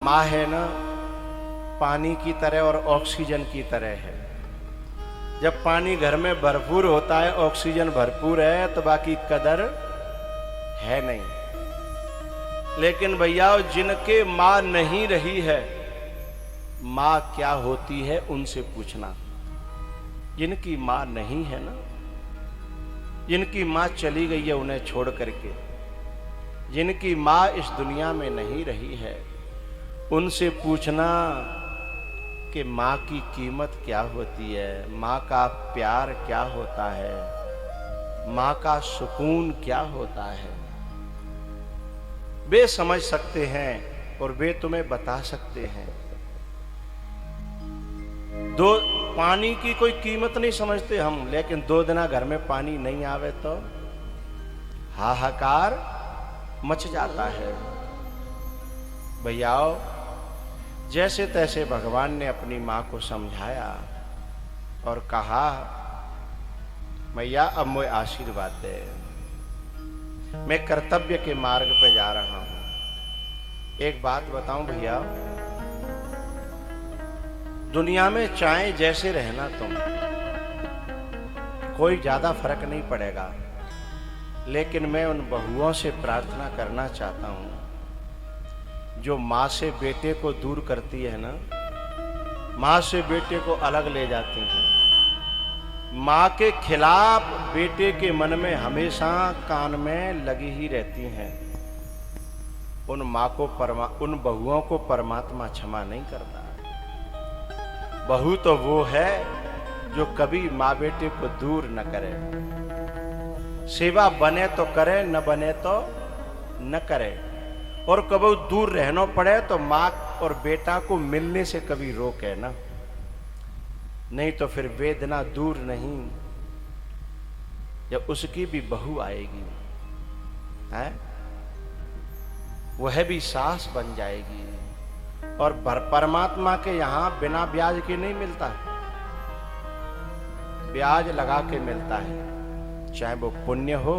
माँ है ना, पानी की तरह और ऑक्सीजन की तरह है। जब पानी घर में भरपूर होता है, ऑक्सीजन भरपूर है, तो बाकी कदर है नहीं। लेकिन भैया जिनके माँ नहीं रही है, माँ क्या होती है उनसे पूछना। जिनकी माँ नहीं है ना, जिनकी माँ चली गई है उन्हें छोड़ करके, जिनकी माँ इस दुनिया में नहीं रही है, उनसे पूछना कि माँ की कीमत क्या होती है, माँ का प्यार क्या होता है, माँ का सुकून क्या होता है। वे समझ सकते हैं और वे तुम्हें बता सकते हैं। दो पानी की कोई कीमत नहीं समझते हम, लेकिन 2 दिन घर में पानी नहीं आवे तो हाहाकार मच जाता है। भैयाओ, जैसे तैसे भगवान ने अपनी माँ को समझाया और कहा, मैया अब मुझे आशीर्वाद दे, मैं कर्तव्य के मार्ग पे जा रहा हूं। एक बात बताऊं भैया, दुनिया में चाहे जैसे रहना तुम, कोई ज्यादा फर्क नहीं पड़ेगा। लेकिन मैं उन बहुओं से प्रार्थना करना चाहता हूं जो माँ से बेटे को दूर करती है ना, माँ से बेटे को अलग ले जाती हैं, माँ के खिलाफ बेटे के मन में हमेशा कान में लगी ही रहती हैं, उन माँ को उन बहुओं को परमात्मा क्षमा नहीं करता। बहू तो वो है जो कभी माँ बेटे को दूर न करे, सेवा बने तो करे, न बने तो न करे। और कभी दूर रहना पड़े तो माँ और बेटा को मिलने से कभी रोके ना, नहीं तो फिर वेदना दूर नहीं, जब उसकी भी बहू आएगी है, वह भी सास बन जाएगी। और परमात्मा के यहां बिना ब्याज के नहीं मिलता, ब्याज लगा के मिलता है। चाहे वो पुण्य हो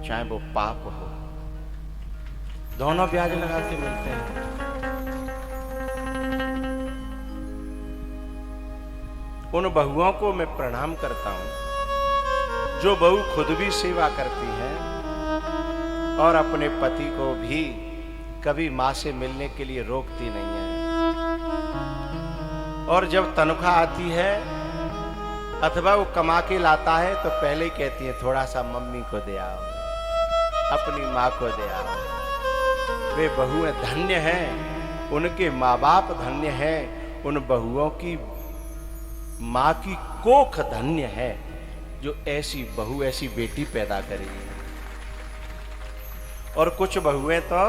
चाहे वो पाप हो, दोनों ब्याज लगा के मिलते हैं। उन बहुओं को मैं प्रणाम करता हूं जो बहू खुद भी सेवा करती हैं और अपने पति को भी कभी मां से मिलने के लिए रोकती नहीं है। और जब तनख्वाह आती है अथवा वो कमा के लाता है तो पहले ही कहती है, थोड़ा सा मम्मी को दे आओ, अपनी माँ को दे आओ। वे बहुएं धन्य हैं, उनके माँ बाप धन्य हैं, उन बहुओं की माँ की कोख धन्य है जो ऐसी बहू, ऐसी बेटी पैदा करेगी। और कुछ बहुएं तो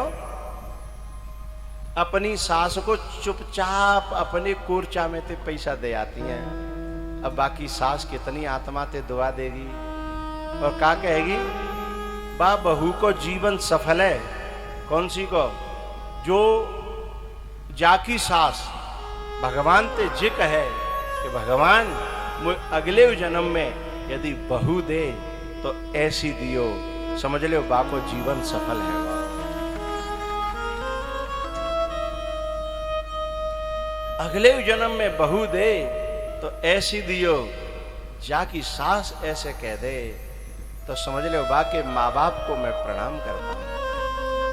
अपनी सास को चुपचाप अपने कोरचा में ते पैसा दे आती हैं। अब बाकी सास कितनी आत्मा ते दुआ देगी और क्या कहेगी, बा बहू को जीवन सफल है। कौन सी को? जो जाकी सास भगवान ते जिक है कि भगवान मुझे अगले जन्म में यदि बहू दे तो ऐसी दियो, समझ लो बा को जीवन सफल है। अगले जन्म में बहू दे तो ऐसी दियो, जाकी सास ऐसे कह दे तो समझ लो बा के माँ बाप को मैं प्रणाम करता हूं,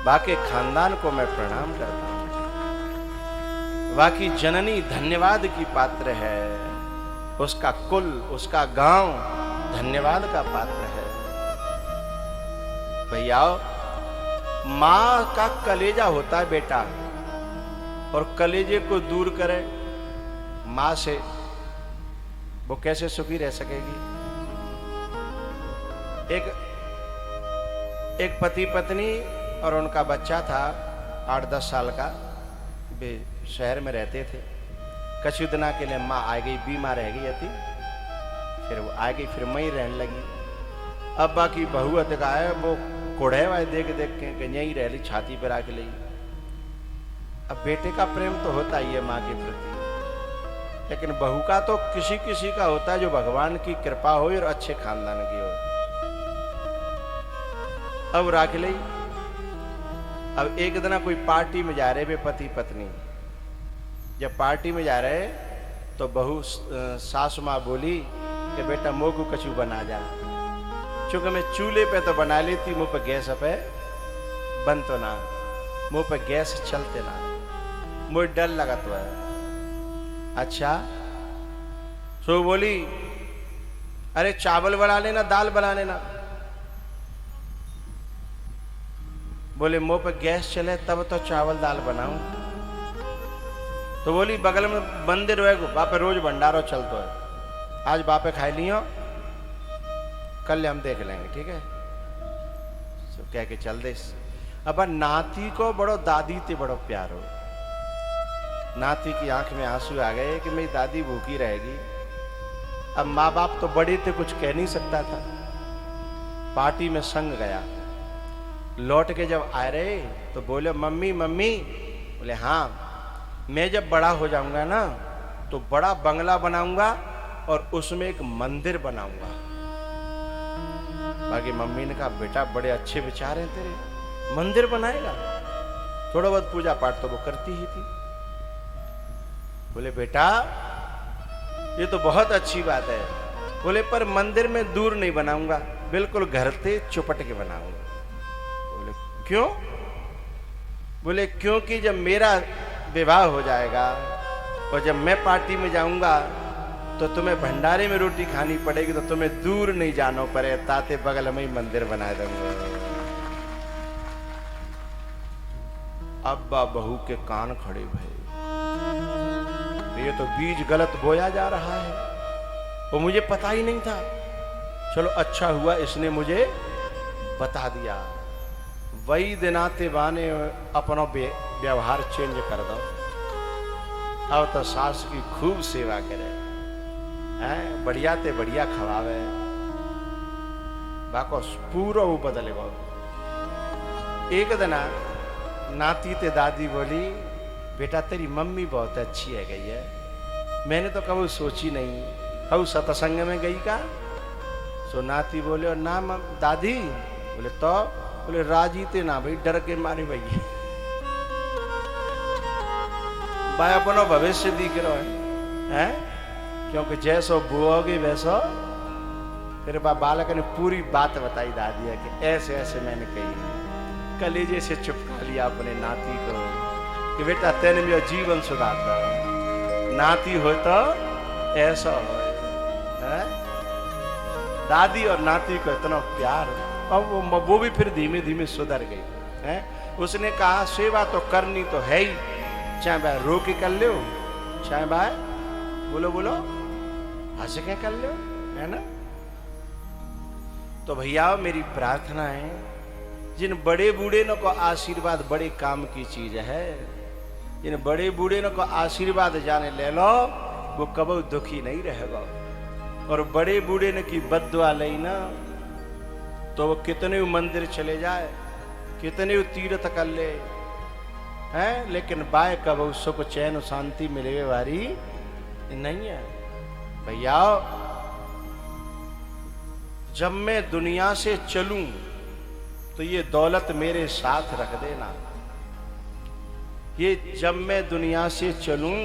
बा के खानदान को मैं प्रणाम करता हूं। बा की जननी धन्यवाद की पात्र है, उसका कुल, उसका गांव धन्यवाद का पात्र है। भैया, माँ का कलेजा होता है बेटा, और कलेजे को दूर करे माँ से, वो कैसे सुखी रह सकेगी? एक पति पत्नी और उनका बच्चा था 8-10 साल का, वे शहर में रहते थे। कुछ दिनों के लिए माँ आ गई, बीमार रह गई थी, फिर वो आ गई, फिर मैं ही रहने लगी। अब बाकी बहू अधिका है, वो कोढ़े वाले देख देख के यहीं रह ली, छाती पर आके ली। अब बेटे का प्रेम तो होता ही है माँ के प्रति, लेकिन बहू का तो किसी किसी का होता है जो भगवान की कृपा हो और अच्छे खानदान की हो। अब राख ली, अब एक दिन कोई पार्टी में जा रहे वे पति पत्नी, जब पार्टी में जा रहे तो बहू सासु माँ बोली कि बेटा मोगू कछू बना जा। चूंकि मैं चूल्हे पे तो बना लेती, मुंह पे गैस पे बन तो ना, मुंह पे गैस चलते ना, मुझे डर लगा तो है। अच्छा सो बोली अरे चावल बना लेना, दाल बना लेना। बोले मुंह पे गैस चले तब तो चावल दाल बनाऊं। तो बोली बगल में मंदिर है, बापे रोज भंडारो चलतो है, आज बापे खाई लियो, कल हम देख लेंगे, ठीक है। सब कह के चल दे। अब नाती को बड़ो दादी ते बड़ो प्यार हो। नाती की आंख में आंसू आ गए कि मेरी दादी भूखी रहेगी। अब माँ बाप तो बड़े थे, कुछ कह नहीं सकता था। पार्टी में संग गया, लौट के जब आ रहे तो बोले मम्मी मम्मी। बोले हाँ, मैं जब बड़ा हो जाऊंगा ना तो बड़ा बंगला बनाऊंगा और उसमें एक मंदिर बनाऊंगा। बाकी मम्मी ने कहा बेटा बड़े अच्छे विचार हैं तेरे, मंदिर बनाएगा? थोड़ा बहुत पूजा पाठ तो वो करती ही थी। बोले बेटा ये तो बहुत अच्छी बात है। बोले पर मंदिर में दूर नहीं बनाऊंगा, बिल्कुल घर से चुपट के बनाऊंगा। बोले क्यों? बोले क्योंकि जब मेरा विवाह हो जाएगा और जब मैं पार्टी में जाऊंगा तो तुम्हें भंडारे में रोटी खानी पड़ेगी, तो तुम्हें दूर नहीं जाना पड़े, ताते बगल में ही मंदिर बना दूंगा। अब्बा बहू के कान खड़े भये, ये तो बीज गलत बोया जा रहा है, वो मुझे पता ही नहीं था। चलो अच्छा हुआ इसने मुझे बता दिया। वही दिनाते बाने अपना व्यवहार चेंज कर दो। अब तो सास की खूब सेवा करे हैं, बढ़िया ते बढ़िया खवावे, बाको पूरा वो बदलेगा। एक दिन नाती ते दादी बोली बेटा तेरी मम्मी बहुत अच्छी है गई है, मैंने तो कभी सोची नहीं, हऊ सत्संग में गई का? सो नाती बोले और ना दादी। बोले तो? बोले राजी ते ना भाई, डर के मारे भाई भाई अपनो भविष्य दिख रहा है, क्योंकि जैसो बुओगे वैसो। फिर बालक ने पूरी बात बताई दादी है कि ऐसे ऐसे मैंने कही। कलेजे से चुपका लिया अपने नाती को कि बेटा तेने मेरा जीवन सुधारता, नाती हो तो ऐसा हो। दादी और नाती को इतना प्यार, अब वो भी फिर धीमे धीमे सुधर गई है। उसने कहा सेवा तो करनी तो है ही, चाहे भाई रो के कर लो, चाहे भाई बोलो बोलो हंस के कर लो, है ना। तो भैया मेरी प्रार्थना है, जिन बड़े बूढ़े को आशीर्वाद बड़े काम की चीज है, जिन बड़े बूढ़े को आशीर्वाद जाने ले लो वो कभी दुखी नहीं रहेगा। और बड़े बूढ़े ने की बद्दुआ लई ना तो वो कितने मंदिर चले जाए, कितने तीर्थ कर ले हैं, लेकिन बाय कब सुख चैन शांति मिले वारी नहीं है। भैया जब मैं दुनिया से चलूं तो ये दौलत मेरे साथ रख देना। ये जब मैं दुनिया से चलूं,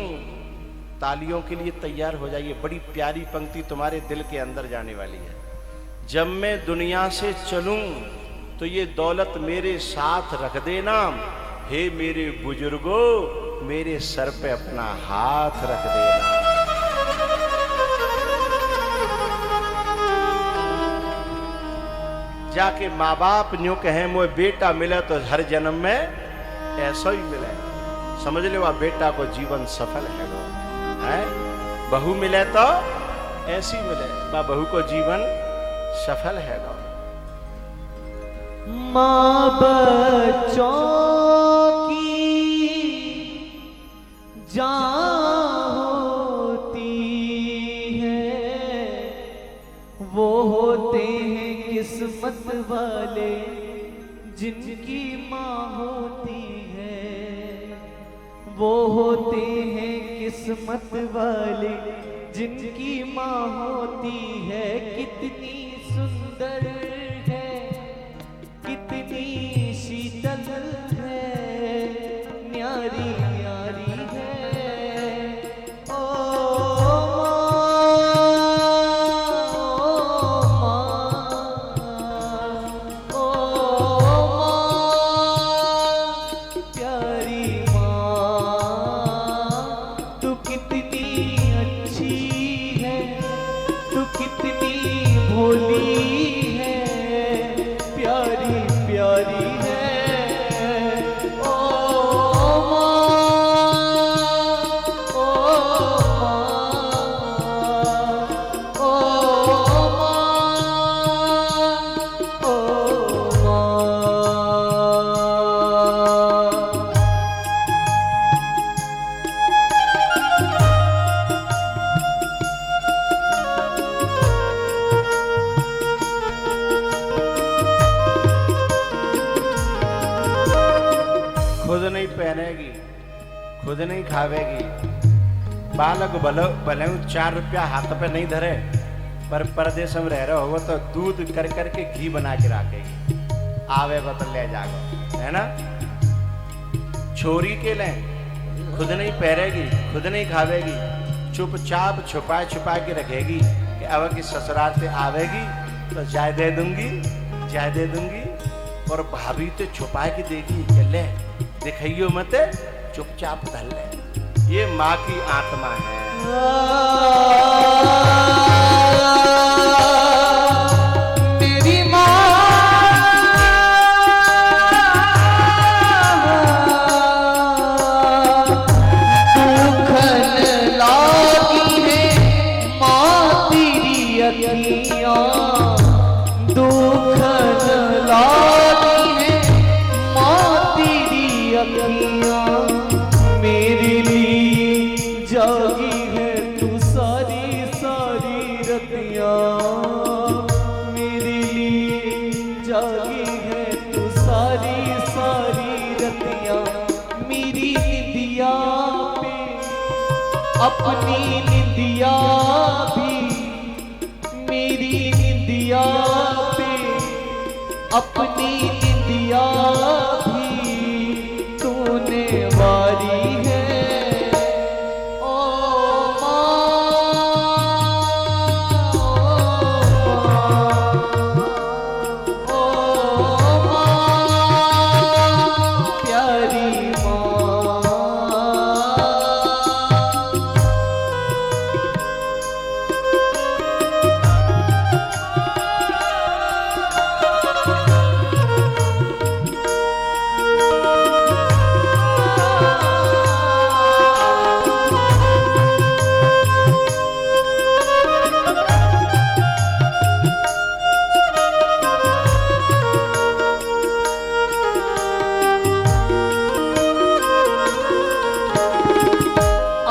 तालियों के लिए तैयार हो जाइए, बड़ी प्यारी पंक्ति तुम्हारे दिल के अंदर जाने वाली है। जब मैं दुनिया से चलूं तो ये दौलत मेरे साथ रख देना, हे मेरे बुजुर्गों मेरे सर पे अपना हाथ रख देना। जाके माँ बाप न्यू कहे मोए बेटा मिले तो हर जन्म में ऐसा ही मिले, समझ ले वह बेटा को जीवन सफल है। बहू मिले तो ऐसी मिले, वह बहू को जीवन सफल है। माँ बच्चों की जान होती है, वो होते हैं किस्मत वाले जिनकी माँ होती है। वो होते हैं किस्मत वाले जिनकी माँ होती है। कितनी सुंदर है, कितनी शीतल है, खुद नहीं खावेगी। बालक भले 4 रुपया हाथ पे नहीं धरे, पर परदेश में रह रहे हो तो दूध कर करके घी बना के रखेगी, आवेगा तो ले जागो, है ना। छोरी के ले खुद नहीं पहरेगी, खुद नहीं खावेगी, चुपचाप छुपा के रखेगी कि अब की ससुराल से आवेगी तो चाय दे दूंगी, चाय दे दूंगी। और भाभी तो छुपा के देगी कि ले दिखाइयो मत, चुपचाप धर ले। ये माँ की आत्मा है। मेरी माँ दुखन लागी है, माँ तेरी अखियाँ दुखन लागी है, माँ तेरी अखियाँ मेरे लिए जागी है तू सारी सारी रतियाँ, मेरे लिए जागी है तू सारी सारी रतियाँ। मेरी निंदिया पे अपनी निंदिया भी, मेरी निंदिया पे अपनी निंदिया भी तूने वारी है।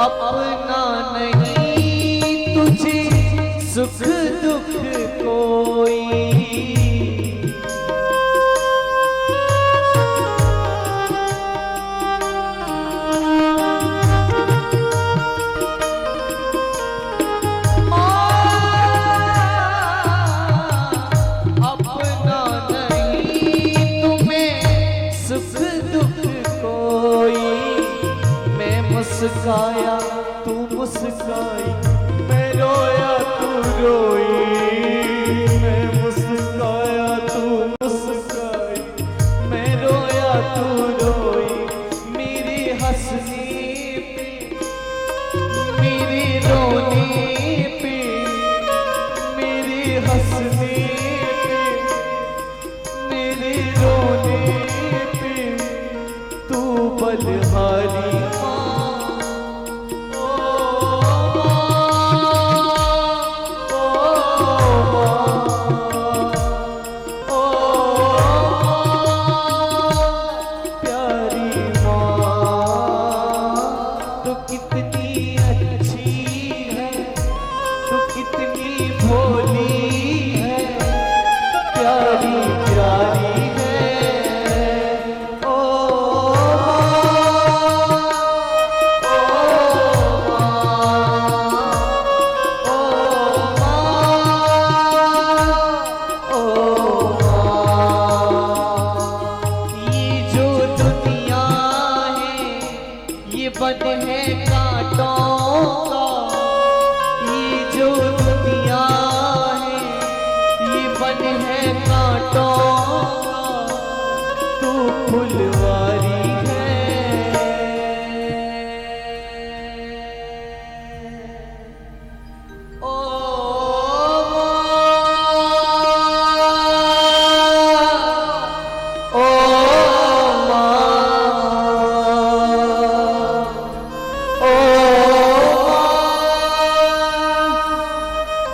अपना नहीं तुझे सुख दुख कोई, अपना नहीं तुम्हें सुख दुख कोई। मैं मुस्काया तू मुस्काई, मैं रोया तू रोई, मैं मुस्काया तू मुस्काई, मैं रोया तू रोई। मेरे हंसने पे मेरे रोने पे, मेरे हंसने पे मेरे रोने पे तू बलिहारी बन है कांटों का, ये जो दुनिया है ये बन है कांटों का, तू फुलवारी है। ओ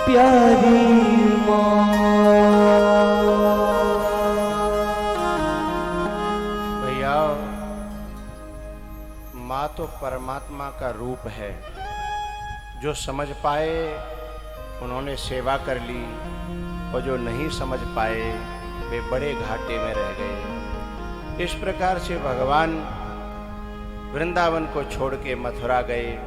प्यारी भैया, माँ तो परमात्मा का रूप है। जो समझ पाए उन्होंने सेवा कर ली, और जो नहीं समझ पाए वे बड़े घाटे में रह गए। इस प्रकार से भगवान वृंदावन को छोड़ के मथुरा गए।